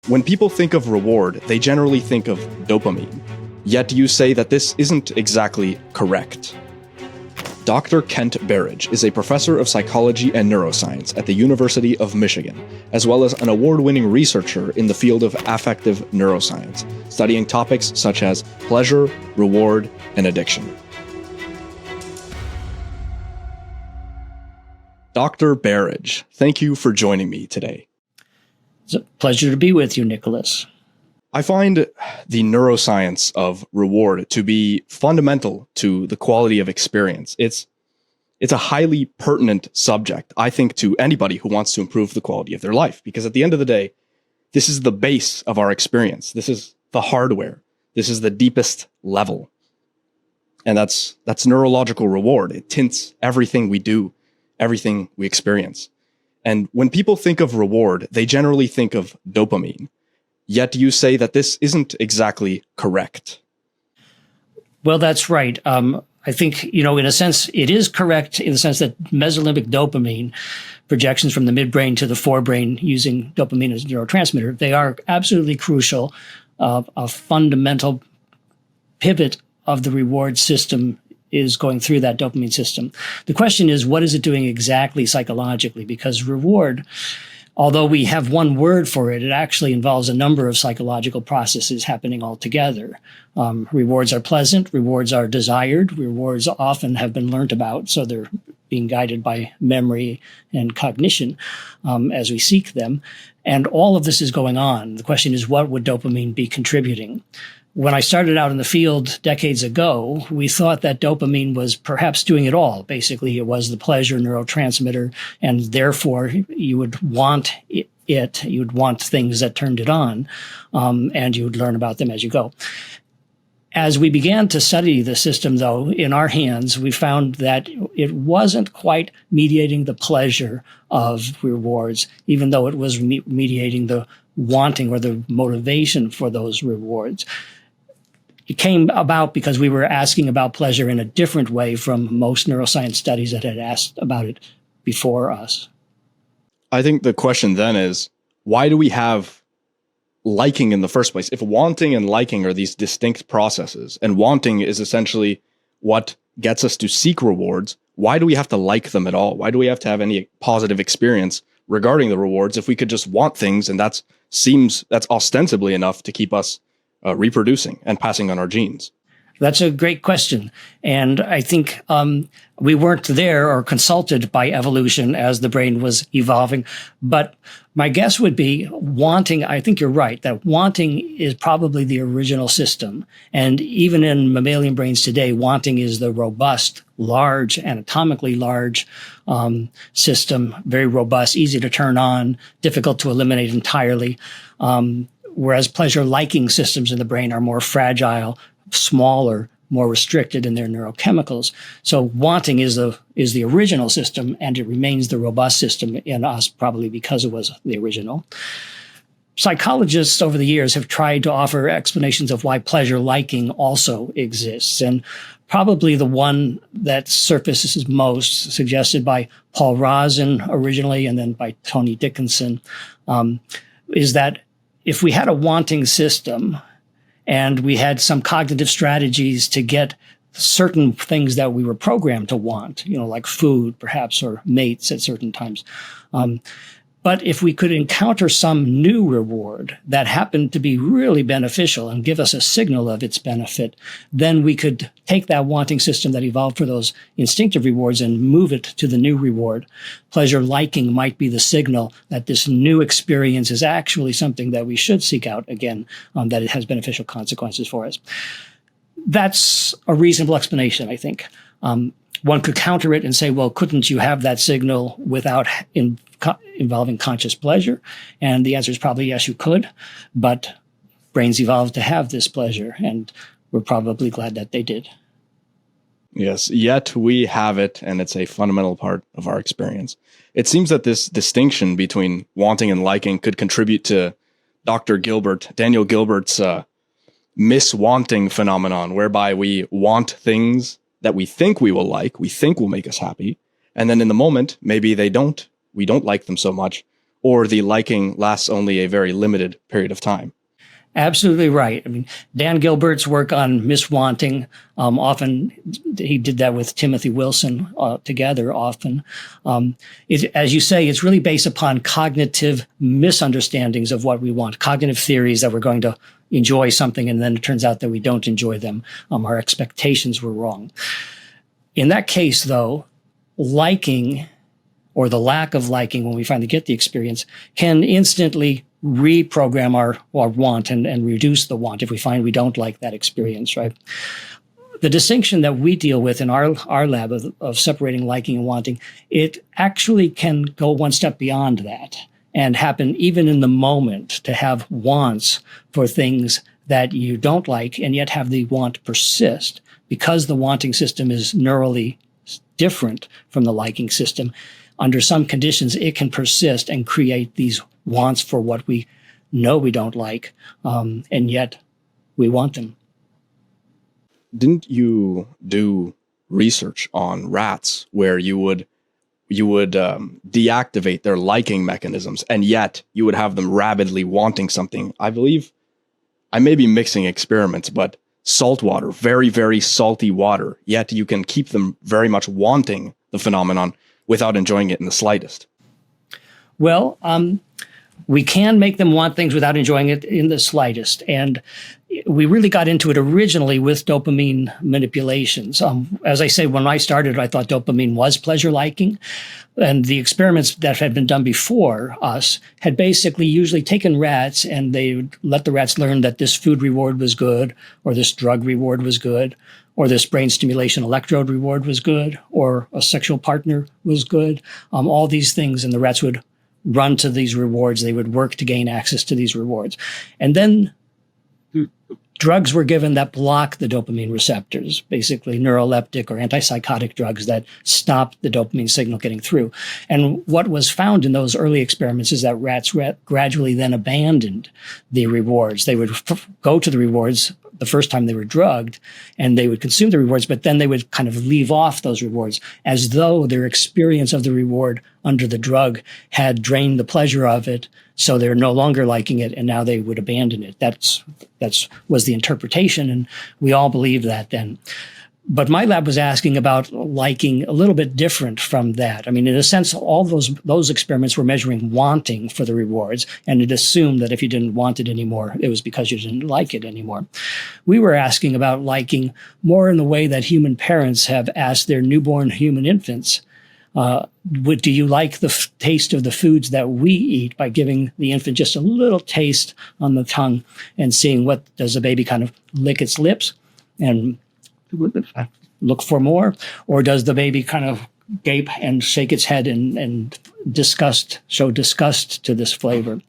When people think of reward, they generally think of dopamine. Yet you say that this isn't exactly correct. Dr. Kent Berridge is a professor of psychology and neuroscience at the University of Michigan, as well as an award-winning researcher in the field of affective neuroscience, studying topics such as pleasure, reward, and addiction. Dr. Berridge, thank you for joining me today. It's a pleasure to be with you, Nicholas. I find the neuroscience of reward to be fundamental to the quality of experience. It's a highly pertinent subject, I think, to anybody who wants to improve the quality of their life, because at the end of the day, this is the base of our experience. This is the hardware. This is the deepest level. And that's neurological reward. It tints everything we do, everything we experience. And when people think of reward, they generally think of dopamine. Yet you say that this isn't exactly correct. Well, that's right. I think, in a sense, it is correct in the sense that mesolimbic dopamine, projections from the midbrain to the forebrain using dopamine as a neurotransmitter, they are absolutely crucial. A fundamental pivot of the reward system is going through that dopamine system. The question is, what is it doing exactly psychologically? Because reward, although we have one word for it, it actually involves a number of psychological processes happening all together. Rewards are pleasant, rewards are desired, rewards often have been learned about, so they're being guided by memory and cognition as we seek them. And all of this is going on. The question is, what would dopamine be contributing? When I started out in the field decades ago, we thought that dopamine was perhaps doing it all. Basically, it was the pleasure neurotransmitter, and therefore you would want it. You would want things that turned it on, and you would learn about them as you go. As we began to study the system, though, in our hands, we found that it wasn't quite mediating the pleasure of rewards, even though it was mediating the wanting or the motivation for those rewards. It came about because we were asking about pleasure in a different way from most neuroscience studies that had asked about it before us. I think the question then is, why do we have liking in the first place? If wanting and liking are these distinct processes, and wanting is essentially what gets us to seek rewards, why do we have to like them at all? Why do we have to have any positive experience regarding the rewards if we could just want things, and that's ostensibly enough to keep us reproducing and passing on our genes? That's a great question. And I think we weren't there or consulted by evolution as the brain was evolving. But my guess would be wanting, I think you're right, that wanting is probably the original system. And even in mammalian brains today, wanting is the robust, large, anatomically large system, very robust, easy to turn on, difficult to eliminate entirely. Whereas pleasure-liking systems in the brain are more fragile, smaller, more restricted in their neurochemicals. So wanting is the original system, and it remains the robust system in us, probably because it was the original. Psychologists over the years have tried to offer explanations of why pleasure-liking also exists. And probably the one that surfaces most, suggested by Paul Rozin originally and then by Tony Dickinson, is that if we had a wanting system and we had some cognitive strategies to get certain things that we were programmed to want, like food, perhaps, or mates at certain times. But if we could encounter some new reward that happened to be really beneficial and give us a signal of its benefit, then we could take that wanting system that evolved for those instinctive rewards and move it to the new reward. Pleasure liking might be the signal that this new experience is actually something that we should seek out again, that it has beneficial consequences for us. That's a reasonable explanation, I think. One could counter it and say, well, couldn't you have that signal without involving conscious pleasure? And the answer is probably yes, you could. But brains evolved to have this pleasure, and we're probably glad that they did. Yes, yet we have it, and it's a fundamental part of our experience. It seems that this distinction between wanting and liking could contribute to Daniel Gilbert's miswanting phenomenon, whereby we want things that we think we will like, we think will make us happy, and then in the moment, maybe we don't like them so much, or the liking lasts only a very limited period of time. Absolutely right. I mean, Dan Gilbert's work on miswanting, often he did that with Timothy Wilson together often. As you say, it's really based upon cognitive misunderstandings of what we want, cognitive theories that we're going to enjoy something, and then it turns out that we don't enjoy them. Our expectations were wrong. In that case, though, liking or the lack of liking when we finally get the experience can instantly reprogram our want and reduce the want if we find we don't like that experience, right? The distinction that we deal with in our lab of separating liking and wanting, it actually can go one step beyond that and happen even in the moment, to have wants for things that you don't like and yet have the want persist. Because the wanting system is neurally different from the liking system, under some conditions, it can persist and create these wants for what we know we don't like, and yet we want them. Didn't you do research on rats where you would deactivate their liking mechanisms, and yet you would have them rabidly wanting something? I believe I may be mixing experiments, but salt water, very, very salty water, yet you can keep them very much wanting the phenomenon without enjoying it in the slightest. Well, we can make them want things without enjoying it in the slightest. And we really got into it originally with dopamine manipulations. As I say, when I started, I thought dopamine was pleasure liking. And the experiments that had been done before us had basically usually taken rats, and they would let the rats learn that this food reward was good, or this drug reward was good, or this brain stimulation electrode reward was good, or a sexual partner was good, all these things. And the rats would run to these rewards. They would work to gain access to these rewards. And then drugs were given that block the dopamine receptors, basically neuroleptic or antipsychotic drugs that stop the dopamine signal getting through. And what was found in those early experiments is that rats gradually then abandoned the rewards. They would go to the rewards the first time they were drugged, and they would consume the rewards, but then they would kind of leave off those rewards as though their experience of the reward under the drug had drained the pleasure of it. So they're no longer liking it, and now they would abandon it. That's was the interpretation, and we all believe that then. But my lab was asking about liking a little bit different from that. I mean, in a sense, all those experiments were measuring wanting for the rewards, and it assumed that if you didn't want it anymore, it was because you didn't like it anymore. We were asking about liking more in the way that human parents have asked their newborn human infants, do you like the taste of the foods that we eat, by giving the infant just a little taste on the tongue and seeing what does the baby kind of lick its lips and look for more, or does the baby kind of gape and shake its head and show disgust to this flavor?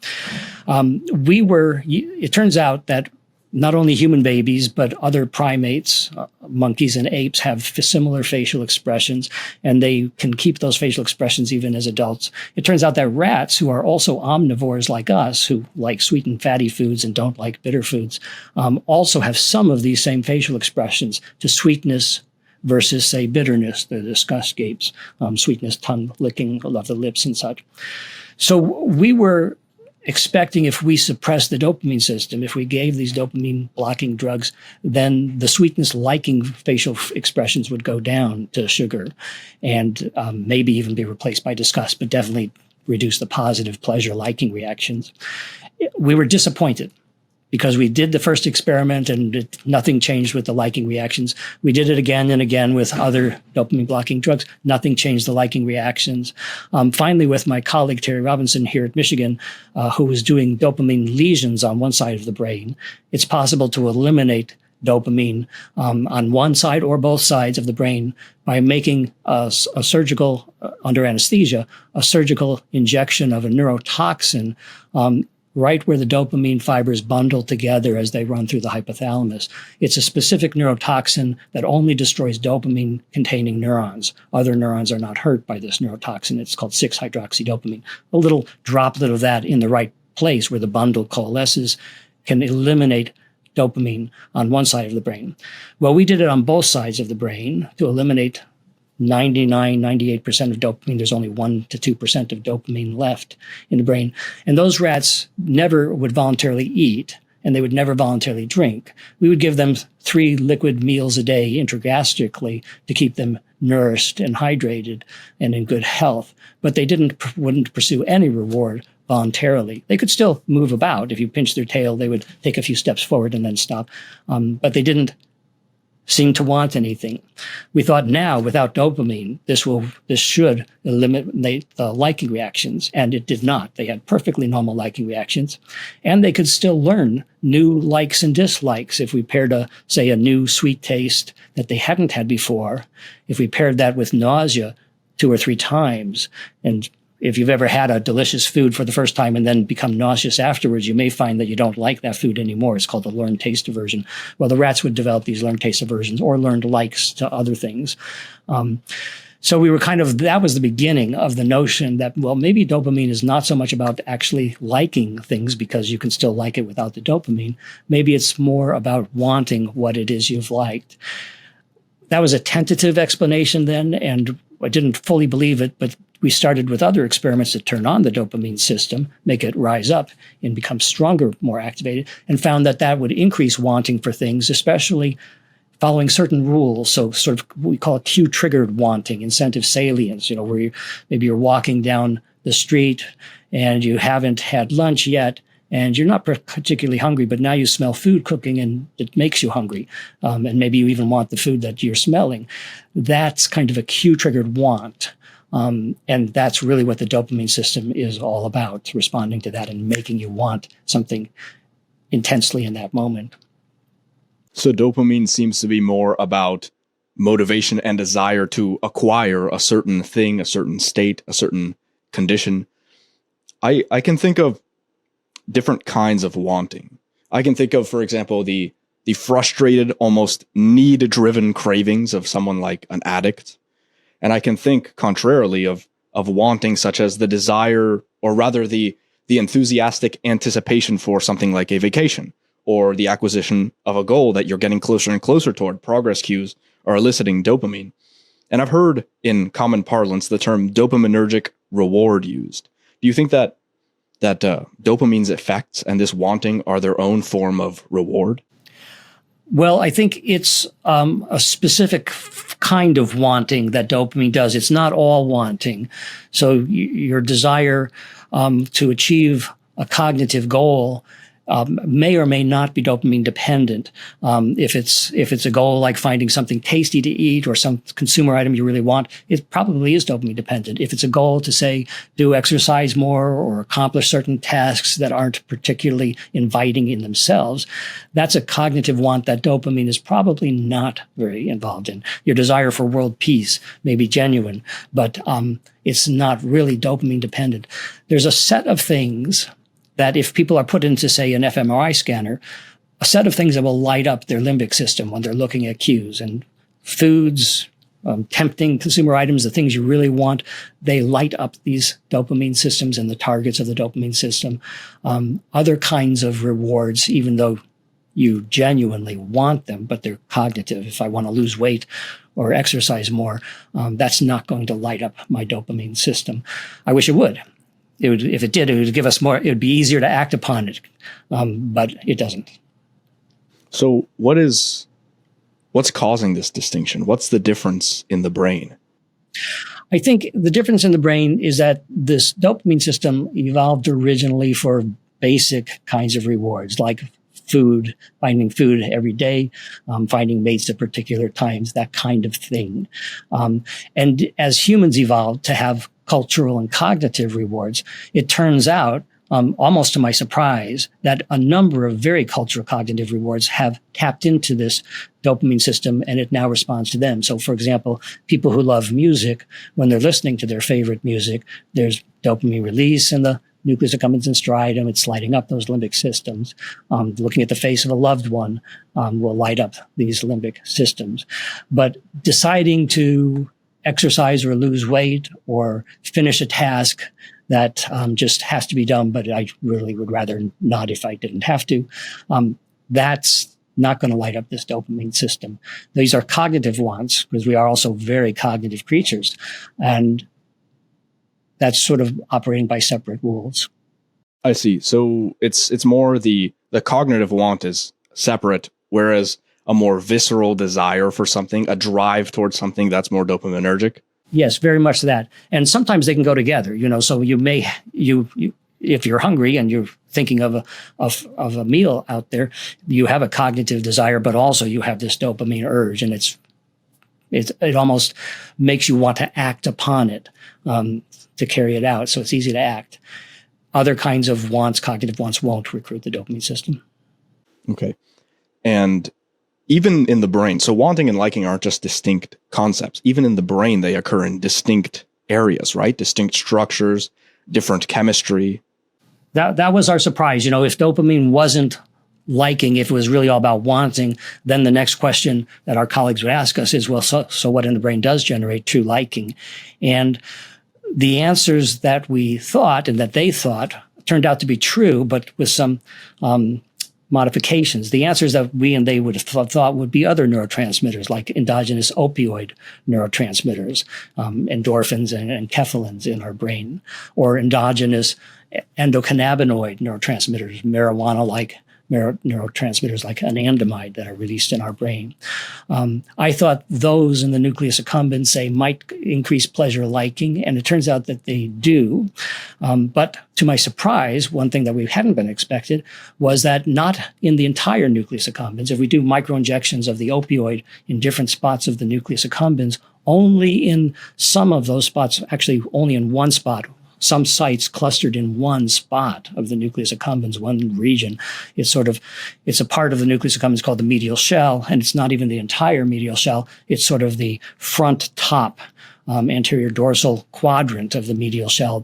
It turns out that not only human babies, but other primates, monkeys and apes, have similar facial expressions, and they can keep those facial expressions even as adults. It turns out that rats, who are also omnivores like us, who like sweet and fatty foods and don't like bitter foods, also have some of these same facial expressions to sweetness versus, say, bitterness, the disgust gapes, sweetness, tongue licking of the lips and such. So we were expecting, if we suppress the dopamine system, if we gave these dopamine blocking drugs, then the sweetness liking facial expressions would go down to sugar and maybe even be replaced by disgust, but definitely reduce the positive pleasure liking reactions. We were disappointed because we did the first experiment and nothing changed with the liking reactions. We did it again and again with other dopamine blocking drugs. Nothing changed the liking reactions. Finally, with my colleague Terry Robinson here at Michigan, who was doing dopamine lesions on one side of the brain, it's possible to eliminate dopamine on one side or both sides of the brain by making a surgical, under anesthesia, a surgical injection of a neurotoxin right where the dopamine fibers bundle together as they run through the hypothalamus. It's a specific neurotoxin that only destroys dopamine-containing neurons. Other neurons are not hurt by this neurotoxin. It's called 6-hydroxydopamine. A little droplet of that in the right place where the bundle coalesces can eliminate dopamine on one side of the brain. Well, we did it on both sides of the brain to eliminate 99, 98% of dopamine. There's only 1 to 2% of dopamine left in the brain. And those rats never would voluntarily eat, and they would never voluntarily drink. We would give them 3 liquid meals a day intragastrically to keep them nourished and hydrated and in good health. But they wouldn't pursue any reward voluntarily. They could still move about. If you pinched their tail, they would take a few steps forward and then stop. But they didn't seem to want anything. We thought now, without dopamine, this should eliminate the liking reactions, and it did not. They had perfectly normal liking reactions, and they could still learn new likes and dislikes. If we paired a new sweet taste that they hadn't had before, if we paired that with nausea 2 or 3 times, and if you've ever had a delicious food for the first time and then become nauseous afterwards, you may find that you don't like that food anymore. It's called a learned taste aversion. Well, the rats would develop these learned taste aversions or learned likes to other things. So we were that was the beginning of the notion that, well, maybe dopamine is not so much about actually liking things because you can still like it without the dopamine. Maybe it's more about wanting what it is you've liked. That was a tentative explanation then, and I didn't fully believe it, but we started with other experiments to turn on the dopamine system, make it rise up and become stronger, more activated, and found that that would increase wanting for things, especially following certain rules. So sort of we call it cue-triggered wanting, incentive salience, where maybe you're walking down the street and you haven't had lunch yet, and you're not particularly hungry, but now you smell food cooking and it makes you hungry. And maybe you even want the food that you're smelling. That's kind of a cue-triggered want. And that's really what the dopamine system is all about, responding to that and making you want something intensely in that moment. So dopamine seems to be more about motivation and desire to acquire a certain thing, a certain state, a certain condition. I can think of different kinds of wanting. I can think of, for example, the frustrated, almost need-driven cravings of someone like an addict. And I can think contrarily of wanting such as the desire, or rather the enthusiastic anticipation for something like a vacation or the acquisition of a goal that you're getting closer and closer toward. Progress cues are eliciting dopamine. And I've heard in common parlance the term dopaminergic reward used. Do you think that dopamine's effects and this wanting are their own form of reward? Well, I think it's a specific kind of wanting that dopamine does. It's not all wanting. So your desire to achieve a cognitive goal may or may not be dopamine dependent. If it's a goal like finding something tasty to eat or some consumer item you really want, it probably is dopamine dependent. If it's a goal to, say, do exercise more or accomplish certain tasks that aren't particularly inviting in themselves, that's a cognitive want that dopamine is probably not very involved in. Your desire for world peace may be genuine, but it's not really dopamine dependent. There's a set of things that if people are put into, say, an fMRI scanner, a set of things that will light up their limbic system when they're looking at cues. And foods, tempting consumer items, the things you really want, they light up these dopamine systems and the targets of the dopamine system. Other kinds of rewards, even though you genuinely want them, but they're cognitive. If I want to lose weight or exercise more, that's not going to light up my dopamine system. I wish it would. If it did, it would give us more. It would be easier to act upon it, but it doesn't. So, what's causing this distinction? What's the difference in the brain? I think the difference in the brain is that this dopamine system evolved originally for basic kinds of rewards, like food, finding food every day, finding mates at particular times, that kind of thing. And as humans evolved to have cultural and cognitive rewards, it turns out, almost to my surprise, that a number of very cultural cognitive rewards have tapped into this dopamine system, and it now responds to them. So, for example, people who love music, when they're listening to their favorite music, there's dopamine release in the nucleus accumbens and striatum. It's lighting up those limbic systems. Looking at the face of a loved one will light up these limbic systems. But deciding to exercise or lose weight or finish a task that just has to be done, but I really would rather not if I didn't have to. That's not going to light up this dopamine system. These are cognitive wants, because we are also very cognitive creatures. And that's sort of operating by separate rules. I see. So it's more the cognitive want is separate, whereas a more visceral desire for something, a drive towards something, that's more dopaminergic. Yes, very much that. And sometimes they can go together, so you may, if you're hungry and you're thinking of a meal out there, you have a cognitive desire, but also you have this dopamine urge, and it almost makes you want to act upon it, to carry it out. So it's easy to act. Other kinds of wants, cognitive wants, won't recruit the dopamine system. Okay. And even in the brain, so wanting and liking aren't just distinct concepts. Even in the brain, they occur in distinct areas, right? Distinct structures, different chemistry. That was our surprise. If dopamine wasn't liking, if it was really all about wanting, then the next question that our colleagues would ask us is, well, so what in the brain does generate true liking? And the answers that we thought and that they thought turned out to be true, but with some modifications. The answers that we and they would have thought would be other neurotransmitters, like endogenous opioid neurotransmitters, endorphins and enkephalins in our brain, or endogenous endocannabinoid neurotransmitters, marijuana-like neurotransmitters like anandamide that are released in our brain. I thought those in the nucleus accumbens, say, might increase pleasure liking, and it turns out that they do. But to my surprise, one thing that we hadn't been expected was that not in the entire nucleus accumbens. If we do microinjections of the opioid in different spots of the nucleus accumbens, only in some of those spots, actually only in one spot, some sites clustered in one spot of the nucleus accumbens, one region. It's a part of the nucleus accumbens called the medial shell, and it's not even the entire medial shell. It's sort of the front top anterior dorsal quadrant of the medial shell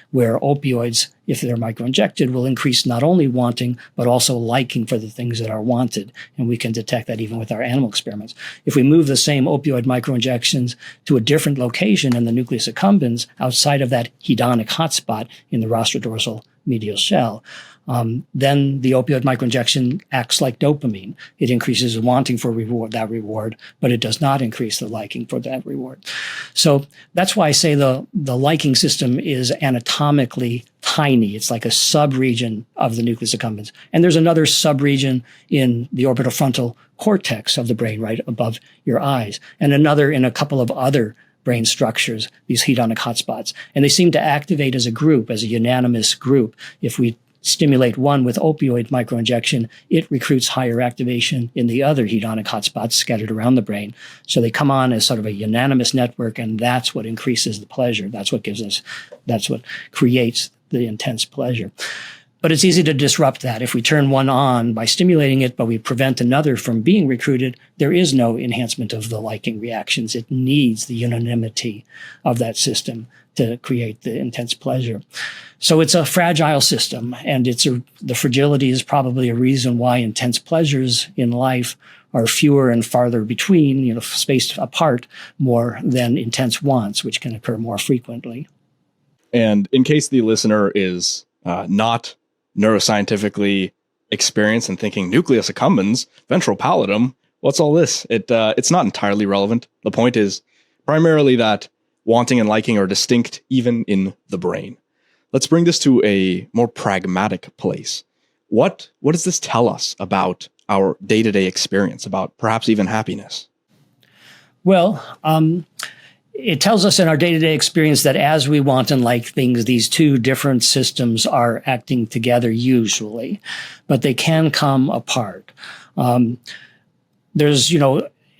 where opioids, if they're microinjected, will increase not only wanting, but also liking for the things that are wanted. And we can detect that even with our animal experiments. If we move the same opioid microinjections to a different location in the nucleus accumbens, outside of that hedonic hotspot in the rostrodorsal medial shell, then the opioid microinjection acts like dopamine. It increases wanting for that reward, but it does not increase the liking for that reward. So that's why I say the liking system is anatomically tiny. It's like a subregion of the nucleus accumbens. And there's another subregion in the orbitofrontal cortex of the brain, right above your eyes, and another in a couple of other brain structures, these hedonic hotspots. And they seem to activate as a group, as a unanimous group. If we stimulate one with opioid microinjection, it recruits higher activation in the other hedonic hotspots scattered around the brain. So they come on as sort of a unanimous network, and that's what increases the pleasure. That's what creates the intense pleasure. But it's easy to disrupt that. If we turn one on by stimulating it, but we prevent another from being recruited, there is no enhancement of the liking reactions. It needs the unanimity of that system to create the intense pleasure. So it's a fragile system, and the fragility is probably a reason why intense pleasures in life are fewer and farther between, spaced apart more than intense wants, which can occur more frequently. And in case the listener is not neuroscientifically experienced and thinking nucleus accumbens, ventral pallidum, what's all this? It's not entirely relevant. The point is primarily that wanting and liking are distinct even in the brain. Let's bring this to a more pragmatic place. What does this tell us about our day-to-day experience, about perhaps even happiness? Well, it tells us in our day-to-day experience that as we want and like things, these two different systems are acting together usually, but they can come apart. There's,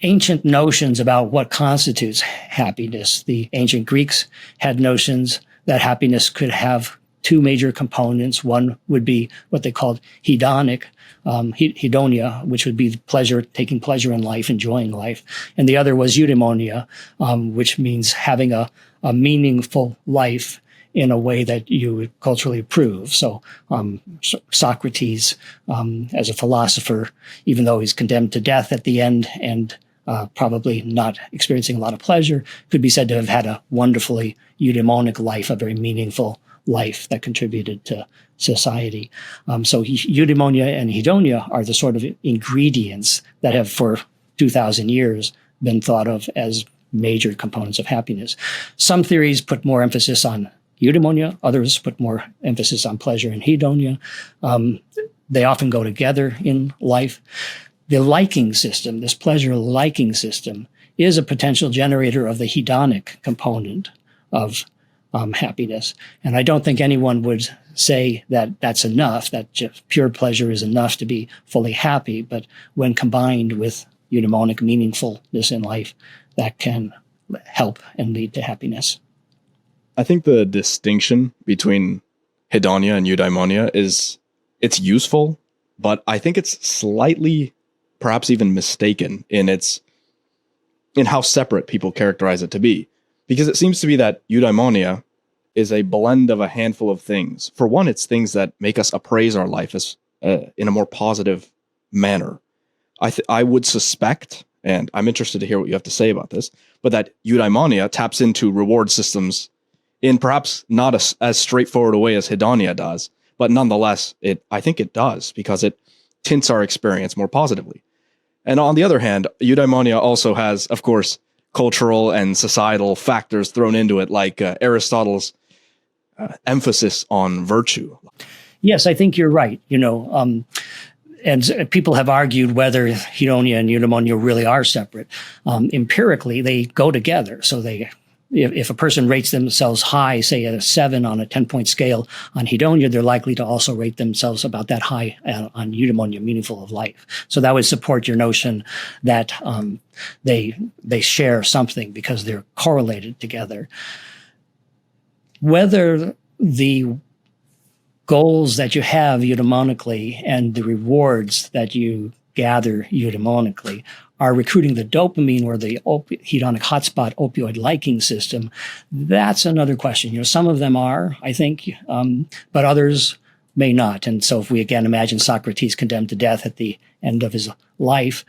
ancient notions about what constitutes happiness. The ancient Greeks had notions that happiness could have two major components. One would be what they called hedonic, hedonia, which would be pleasure, taking pleasure in life, enjoying life. And the other was eudaimonia, which means having a meaningful life in a way that you would culturally approve. So Socrates, as a philosopher, even though he's condemned to death at the end and probably not experiencing a lot of pleasure, could be said to have had a wonderfully eudaimonic life, a very meaningful life that contributed to society. So eudaimonia and hedonia are the sort of ingredients that have for 2,000 years been thought of as major components of happiness. Some theories put more emphasis on eudaimonia, others put more emphasis on pleasure and hedonia. They often go together in life. The liking system, this pleasure liking system, is a potential generator of the hedonic component of happiness. And I don't think anyone would say that that's enough, that just pure pleasure is enough to be fully happy. But when combined with eudaimonic meaningfulness in life, that can help and lead to happiness. I think the distinction between hedonia and eudaimonia it's useful, but I think it's slightly, perhaps even mistaken in how separate people characterize it to be. Because it seems to be that eudaimonia is a blend of a handful of things. For one, it's things that make us appraise our life as in a more positive manner. I would suspect, and I'm interested to hear what you have to say about this, but that eudaimonia taps into reward systems in perhaps not as straightforward a way as hedonia does, but nonetheless, I think it does, because it tints our experience more positively. And on the other hand, eudaimonia also has, of course, cultural and societal factors thrown into it, like Aristotle's emphasis on virtue. Yes, I think you're right. And people have argued whether hedonia and eudaimonia really are separate. Empirically, they go together. So if a person rates themselves high, say a 7 on a 10-point scale on hedonia, they're likely to also rate themselves about that high on eudaimonia, meaningful of life. So that would support your notion that they share something because they're correlated together. Whether the goals that you have eudaimonically and the rewards that you gather eudaimonically are recruiting the dopamine or the hedonic hotspot opioid liking system, that's another question. Some of them are, I think, but others may not. And so if we again imagine Socrates condemned to death at the end of his life,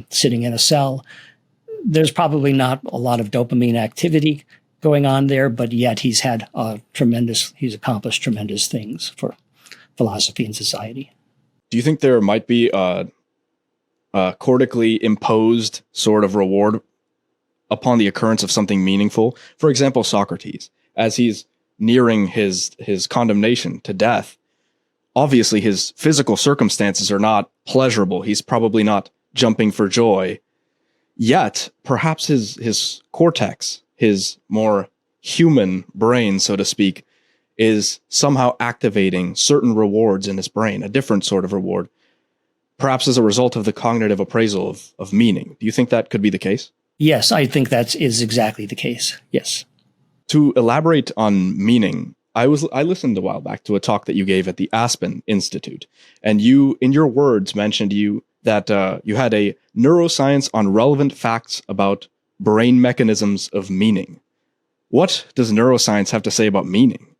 sitting in a cell, there's probably not a lot of dopamine activity going on there, but yet he's accomplished tremendous things for philosophy and society. Do you think there might be a cortically imposed sort of reward upon the occurrence of something meaningful? For example, Socrates, as he's nearing his condemnation to death, obviously his physical circumstances are not pleasurable. He's probably not jumping for joy. Yet, perhaps his cortex, his more human brain, so to speak, is somehow activating certain rewards in his brain, a different sort of reward, perhaps as a result of the cognitive appraisal of meaning. Do you think that could be the case? Yes, I think that is exactly the case. Yes. To elaborate on meaning, I listened a while back to a talk that you gave at the Aspen Institute, and you, in your words, mentioned that you had a neuroscience on relevant facts about brain mechanisms of meaning. What does neuroscience have to say about meaning?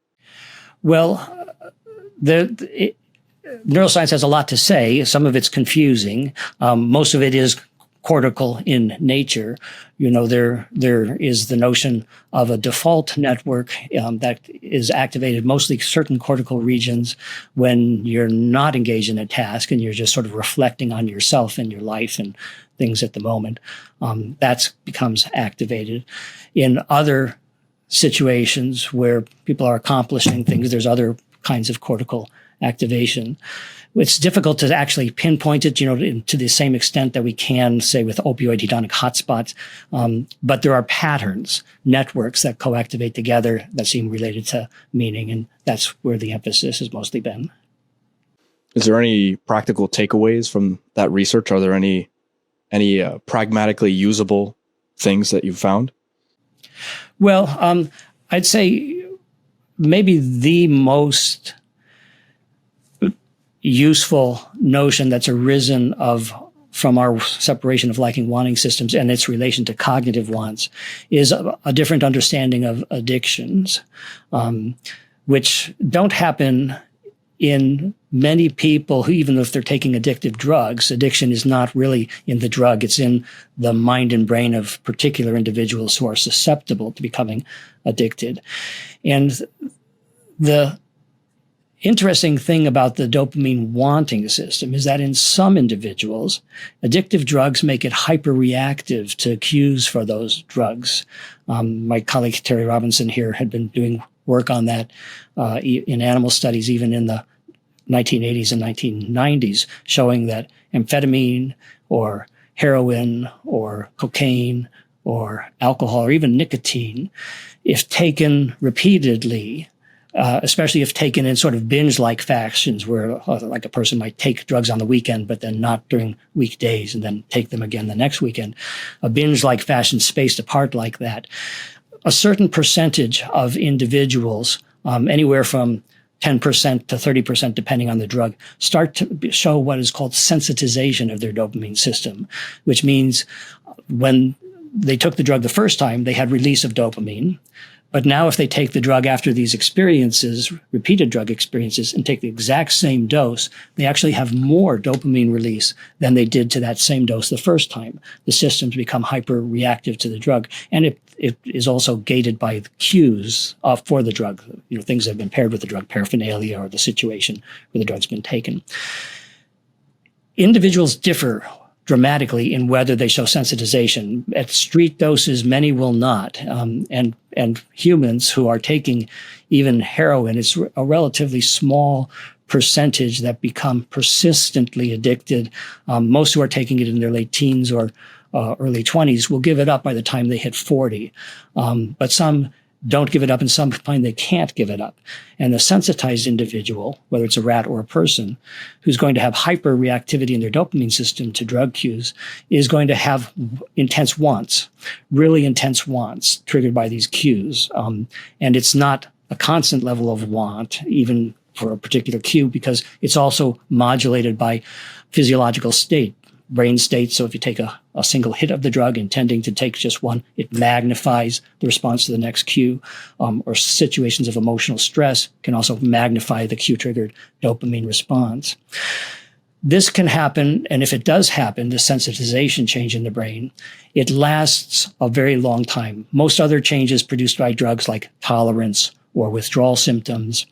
Well, neuroscience has a lot to say. Some of it's confusing. Most of it is cortical in nature. There is the notion of a default network that is activated mostly certain cortical regions when you're not engaged in a task and you're just sort of reflecting on yourself and your life and things at the moment. That becomes activated. In other situations where people are accomplishing things, there's other kinds of cortical activation. It's difficult to actually pinpoint it, to the same extent that we can say with opioid hedonic hotspots. But there are patterns, networks that co-activate together that seem related to meaning, and that's where the emphasis has mostly been. Is there any practical takeaways from that research? Are there any pragmatically usable things that you've found? Well, I'd say maybe the most useful notion that's arisen from our separation of liking wanting systems and its relation to cognitive wants is a different understanding of addictions, which don't happen in many people who, even if they're taking addictive drugs, addiction is not really in the drug. It's in the mind and brain of particular individuals who are susceptible to becoming addicted. And the interesting thing about the dopamine wanting system is that in some individuals, addictive drugs make it hyperreactive to cues for those drugs. My colleague Terry Robinson here had been doing work on that in animal studies, even in the 1980s and 1990s, showing that amphetamine or heroin or cocaine or alcohol or even nicotine, if taken repeatedly, especially if taken in sort of binge-like fashions where like a person might take drugs on the weekend, but then not during weekdays and then take them again the next weekend, a binge-like fashion spaced apart like that, a certain percentage of individuals, anywhere from 10% to 30%, depending on the drug, start to show what is called sensitization of their dopamine system, which means when they took the drug the first time, they had release of dopamine. But now if they take the drug after these experiences, repeated drug experiences, and take the exact same dose, they actually have more dopamine release than they did to that same dose the first time. The systems become hyper-reactive to the drug. And it is also gated by the cues for the drug, things that have been paired with the drug, paraphernalia or the situation where the drug's been taken. Individuals differ dramatically in whether they show sensitization. At street doses, many will not. And humans who are taking even heroin, it's a relatively small percentage that become persistently addicted. Most who are taking it in their late teens or early 20s will give it up by the time they hit 40. But some don't give it up and some find they can't give it up. And the sensitized individual, whether it's a rat or a person, who's going to have hyperreactivity in their dopamine system to drug cues, is going to have intense wants, really intense wants triggered by these cues. And it's not a constant level of want, even for a particular cue, because it's also modulated by physiological state, brain state. So if you take a single hit of the drug intending to take just one, it magnifies the response to the next cue, or situations of emotional stress can also magnify the cue-triggered dopamine response. This can happen, and if it does happen, the sensitization change in the brain, it lasts a very long time. Most other changes produced by drugs like tolerance or withdrawal symptoms,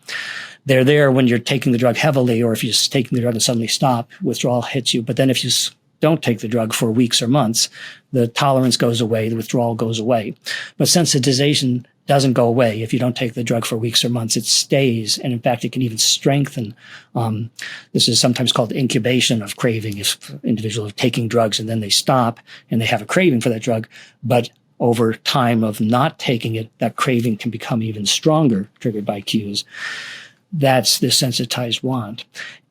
they're there when you're taking the drug heavily, or if you're just taking the drug and suddenly stop, withdrawal hits you. But then if you don't take the drug for weeks or months, the tolerance goes away, the withdrawal goes away. But sensitization doesn't go away if you don't take the drug for weeks or months. It stays, and in fact, it can even strengthen. This is sometimes called incubation of craving. If individuals are taking drugs and then they stop and they have a craving for that drug, but over time of not taking it, that craving can become even stronger, triggered by cues. That's the sensitized want.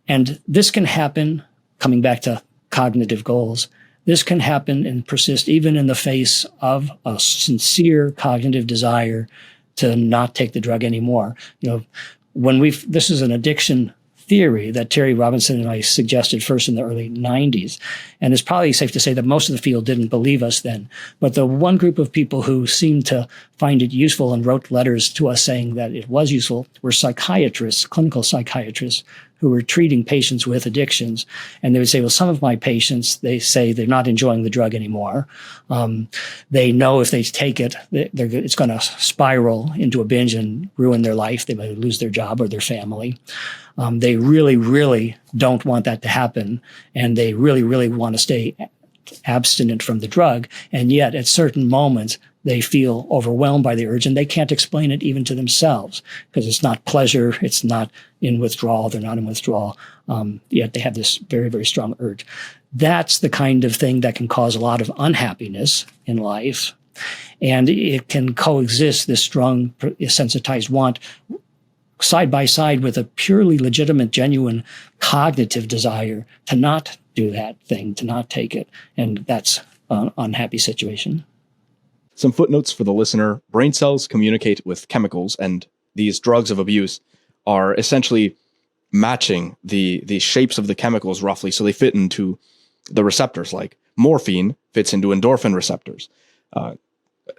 And this can happen, coming back to cognitive goals, this can happen and persist even in the face of a sincere cognitive desire to not take the drug anymore. This is an addiction theory that Terry Robinson and I suggested first in the early 90s. And it's probably safe to say that most of the field didn't believe us then. But the one group of people who seemed to find it useful and wrote letters to us saying that it was useful were psychiatrists, clinical psychiatrists, who were treating patients with addictions. And they would say, well, some of my patients, they say they're not enjoying the drug anymore. They know if they take it, it's going to spiral into a binge and ruin their life. They may lose their job or their family. They really, really don't want that to happen. And they really, really want to stay abstinent from the drug. And yet at certain moments, they feel overwhelmed by the urge and they can't explain it even to themselves because it's not pleasure. It's not in withdrawal. They're not in withdrawal. Yet they have this very, very strong urge. That's the kind of thing that can cause a lot of unhappiness in life. And it can coexist, this strong sensitized want, side by side with a purely legitimate, genuine cognitive desire to not do that thing, to not take it. And that's an unhappy situation. Some footnotes for the listener. Brain cells communicate with chemicals, and these drugs of abuse are essentially matching the shapes of the chemicals roughly, so they fit into the receptors. Like morphine fits into endorphin receptors.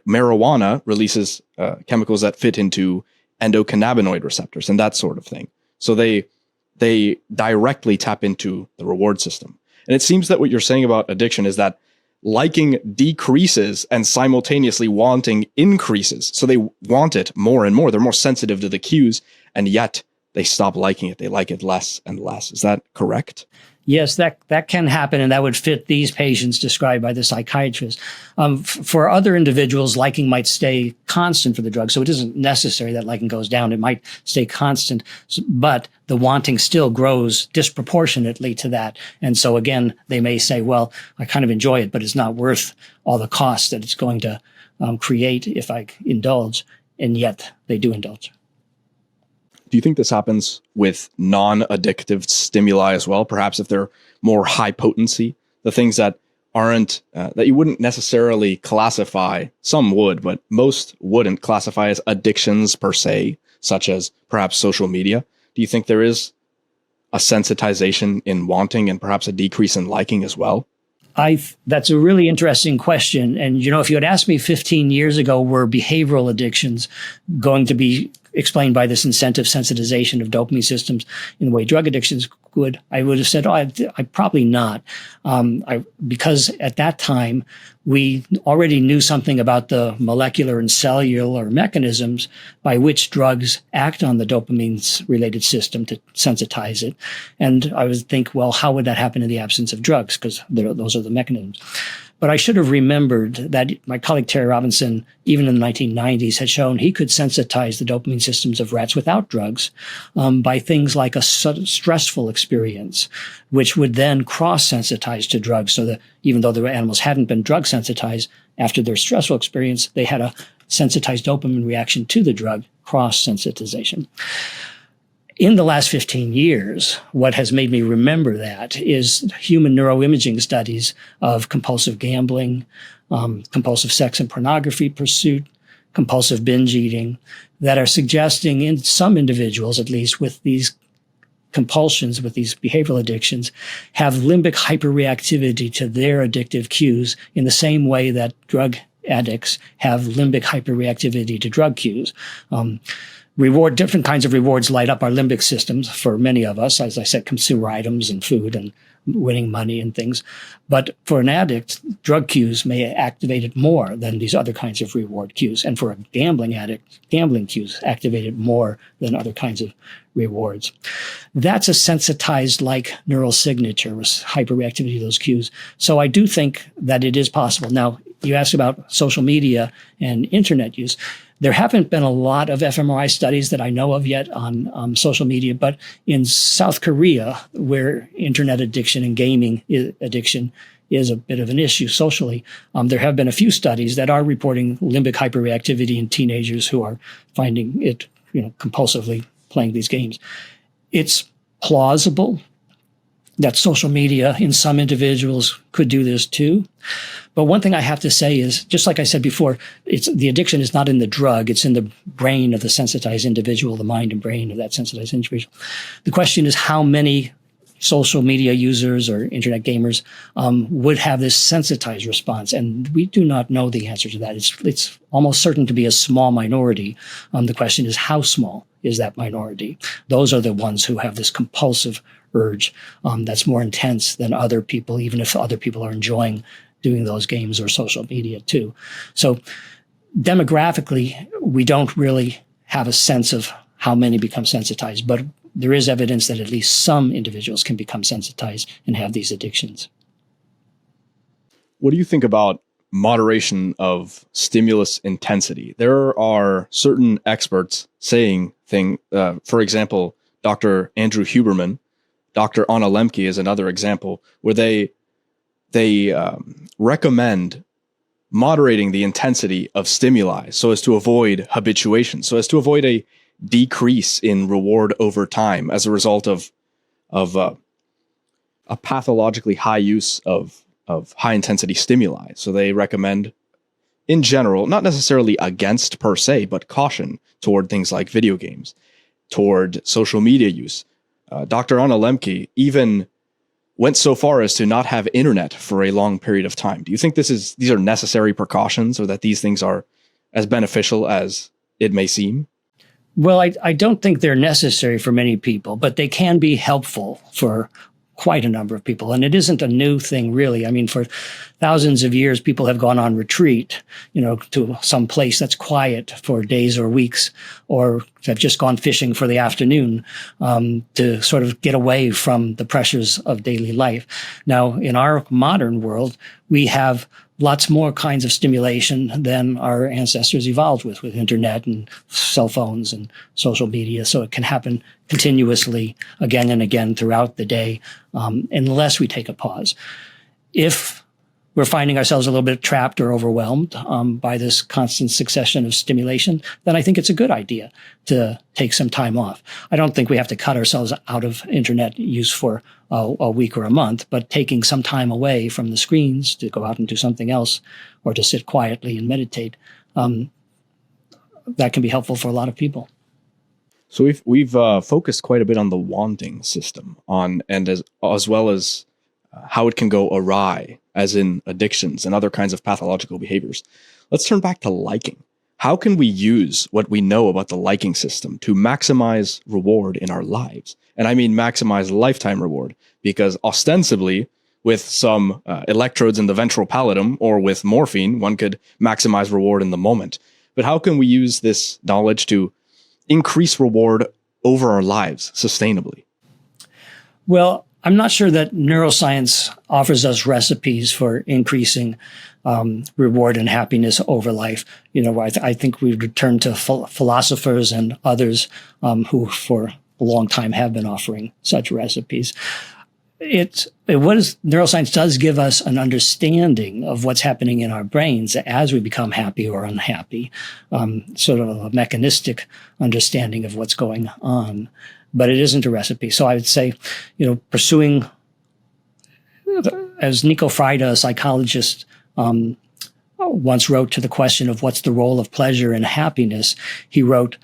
Marijuana releases chemicals that fit into endocannabinoid receptors and that sort of thing. So they directly tap into the reward system. And it seems that what you're saying about addiction is that liking decreases and simultaneously wanting increases. So they want it more and more. They're more sensitive to the cues, and yet they stop liking it. They like it less and less. Is that correct? Yes, that can happen, and that would fit these patients described by the psychiatrist. For other individuals, liking might stay constant for the drug, so it isn't necessary that liking goes down. It might stay constant, but the wanting still grows disproportionately to that. And so again, they may say, well, I kind of enjoy it, but it's not worth all the cost that it's going to create if I indulge, and yet they do indulge. Do you think this happens with non-addictive stimuli as well? Perhaps if they're more high potency, the things that aren't, that you wouldn't necessarily classify, some would, but most wouldn't classify as addictions per se, such as perhaps social media. Do you think there is a sensitization in wanting and perhaps a decrease in liking as well? That's a really interesting question. And, if you had asked me 15 years ago, were behavioral addictions going to be explained by this incentive sensitization of dopamine systems in the way drug addictions would, I would have said, I probably not. Because at that time, we already knew something about the molecular and cellular mechanisms by which drugs act on the dopamine-related system to sensitize it. And I would think, well, how would that happen in the absence of drugs? Because those are the mechanisms. But I should have remembered that my colleague Terry Robinson, even in the 1990s, had shown he could sensitize the dopamine systems of rats without drugs by things like a stressful experience, which would then cross-sensitize to drugs, so that even though the animals hadn't been drug sensitized, after their stressful experience, they had a sensitized dopamine reaction to the drug, cross-sensitization. In the last 15 years, what has made me remember that is human neuroimaging studies of compulsive gambling, compulsive sex and pornography pursuit, compulsive binge eating, that are suggesting in some individuals, at least with these compulsions, with these behavioral addictions, have limbic hyperreactivity to their addictive cues in the same way that drug addicts have limbic hyperreactivity to drug cues. Different kinds of rewards light up our limbic systems for many of us, as I said, consumer items and food and winning money and things. But for an addict, drug cues may activate it more than these other kinds of reward cues. And for a gambling addict, gambling cues activate it more than other kinds of rewards. That's a sensitized like neural signature with hyperreactivity to those cues. So I do think that it is possible. Now, you asked about social media and internet use. There haven't been a lot of fMRI studies that I know of yet on social media, but in South Korea, where internet addiction and gaming addiction is a bit of an issue socially, there have been a few studies that are reporting limbic hyperreactivity in teenagers who are finding it, compulsively playing these games. It's plausible that social media in some individuals could do this too. But one thing I have to say is, just like I said before, the addiction is not in the drug, it's in the brain of the sensitized individual, the mind and brain of that sensitized individual. The question is how many social media users or internet gamers would have this sensitized response. And we do not know the answer to that. It's almost certain to be a small minority. The question is, how small is that minority? Those are the ones who have this compulsive urge that's more intense than other people, even if other people are enjoying doing those games or social media too. So demographically, we don't really have a sense of how many become sensitized, but there is evidence that at least some individuals can become sensitized and have these addictions. What do you think about moderation of stimulus intensity? There are certain experts saying for example, Dr. Andrew Huberman, Dr. Anna Lemke is another example, where they recommend moderating the intensity of stimuli so as to avoid habituation, so as to avoid a decrease in reward over time as a result of a pathologically high use of high intensity stimuli. So they recommend, in general, not necessarily against per se, but caution toward things like video games, toward social media use. Dr. Anna Lemke even went so far as to not have internet for a long period of time. Do you think these are necessary precautions, or that these things are as beneficial as it may seem? Well, I don't think they're necessary for many people, but they can be helpful for quite a number of people. And it isn't a new thing, really. I mean, for thousands of years, people have gone on retreat, to some place that's quiet for days or weeks, or have just gone fishing for the afternoon, to sort of get away from the pressures of daily life. Now, in our modern world, we have lots more kinds of stimulation than our ancestors evolved with internet and cell phones and social media. So it can happen continuously again and again throughout the day, unless we take a pause. If we're finding ourselves a little bit trapped or overwhelmed by this constant succession of stimulation, then I think it's a good idea to take some time off. I don't think we have to cut ourselves out of internet use for a week or a month, but taking some time away from the screens to go out and do something else, or to sit quietly and meditate, that can be helpful for a lot of people. So we've focused quite a bit on the wanting system, as well as how it can go awry, as in addictions and other kinds of pathological behaviors. Let's turn back to liking. How can we use what we know about the liking system to maximize reward in our lives? And I mean maximize lifetime reward, because ostensibly, with some electrodes in the ventral pallidum or with morphine, one could maximize reward in the moment. But how can we use this knowledge to increase reward over our lives sustainably? Well, I'm not sure that neuroscience offers us recipes for increasing reward and happiness over life. I think we return to philosophers and others who for a long time have been offering such recipes. Neuroscience does give us an understanding of what's happening in our brains as we become happy or unhappy, sort of a mechanistic understanding of what's going on. But it isn't a recipe. So I would say, pursuing, as Nico Freida, a psychologist, once wrote to the question of what's the role of pleasure in happiness, he wrote,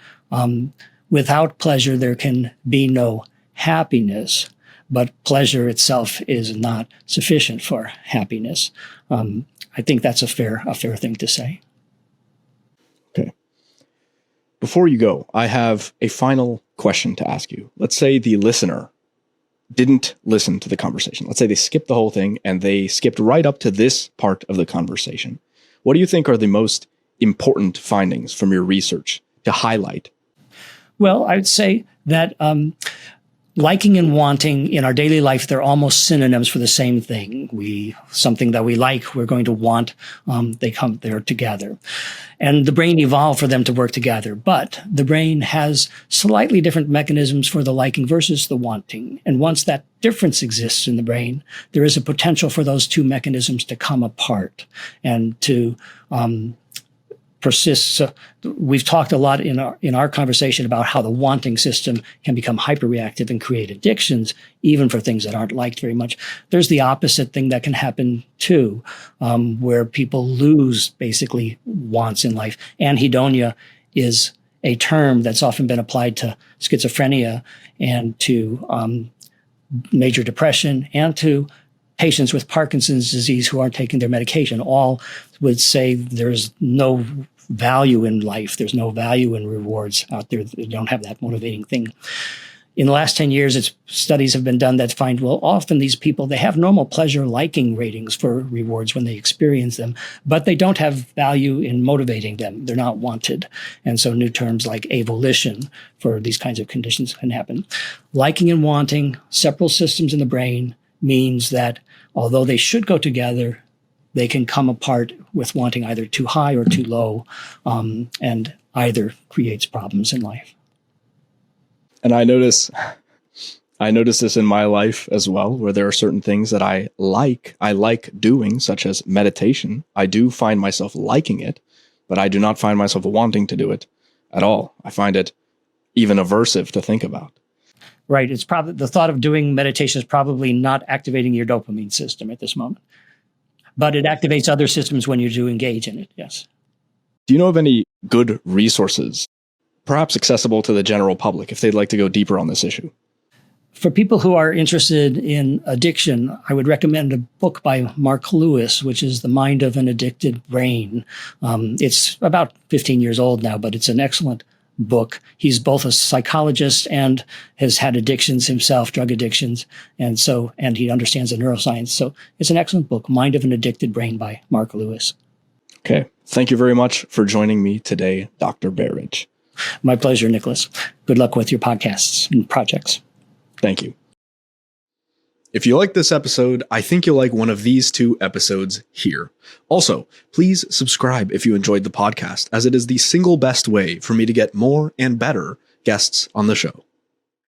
without pleasure, there can be no happiness, but pleasure itself is not sufficient for happiness. I think that's a fair thing to say. Okay. Before you go, I have a final question to ask you. Let's say the listener didn't listen to the conversation. Let's say they skipped the whole thing and they skipped right up to this part of the conversation. What do you think are the most important findings from your research to highlight? Well, I would say that liking and wanting in our daily life, they're almost synonyms for the same thing. Something that we like, we're going to want, they're together. And the brain evolved for them to work together, but the brain has slightly different mechanisms for the liking versus the wanting. And once that difference exists in the brain, there is a potential for those two mechanisms to come apart and to persists. So we've talked a lot in our conversation about how the wanting system can become hyperreactive and create addictions, even for things that aren't liked very much. There's the opposite thing that can happen too, where people lose basically wants in life. Anhedonia is a term that's often been applied to schizophrenia and to major depression and to patients with Parkinson's disease who aren't taking their medication. All would say there's no value in life. There's no value in rewards out there. They don't have that motivating thing. In the last 10 years, studies have been done that find, often these people, they have normal pleasure liking ratings for rewards when they experience them, but they don't have value in motivating them. They're not wanted. And so new terms like avolition for these kinds of conditions can happen. Liking and wanting, separate systems in the brain, means that although they should go together, they can come apart with wanting either too high or too low, and either creates problems in life. And I notice this in my life as well, where there are certain things that I like doing, such as meditation. I do find myself liking it, but I do not find myself wanting to do it at all. I find it even aversive to think about. Right. It's probably the thought of doing meditation is probably not activating your dopamine system at this moment, but it activates other systems when you do engage in it. Yes. Do you know of any good resources, perhaps accessible to the general public, if they'd like to go deeper on this issue? For people who are interested in addiction, I would recommend a book by Mark Lewis, which is The Mind of an Addicted Brain. It's about 15 years old now, but it's an excellent book. He's both a psychologist and has had addictions himself, drug addictions. And he understands the neuroscience. So it's an excellent book, Mind of an Addicted Brain by Mark Lewis. Okay. Thank you very much for joining me today, Dr. Berridge. My pleasure, Nicholas. Good luck with your podcasts and projects. Thank you. If you like this episode, I think you'll like one of these 2 episodes here. Also, please subscribe if you enjoyed the podcast, as it is the single best way for me to get more and better guests on the show.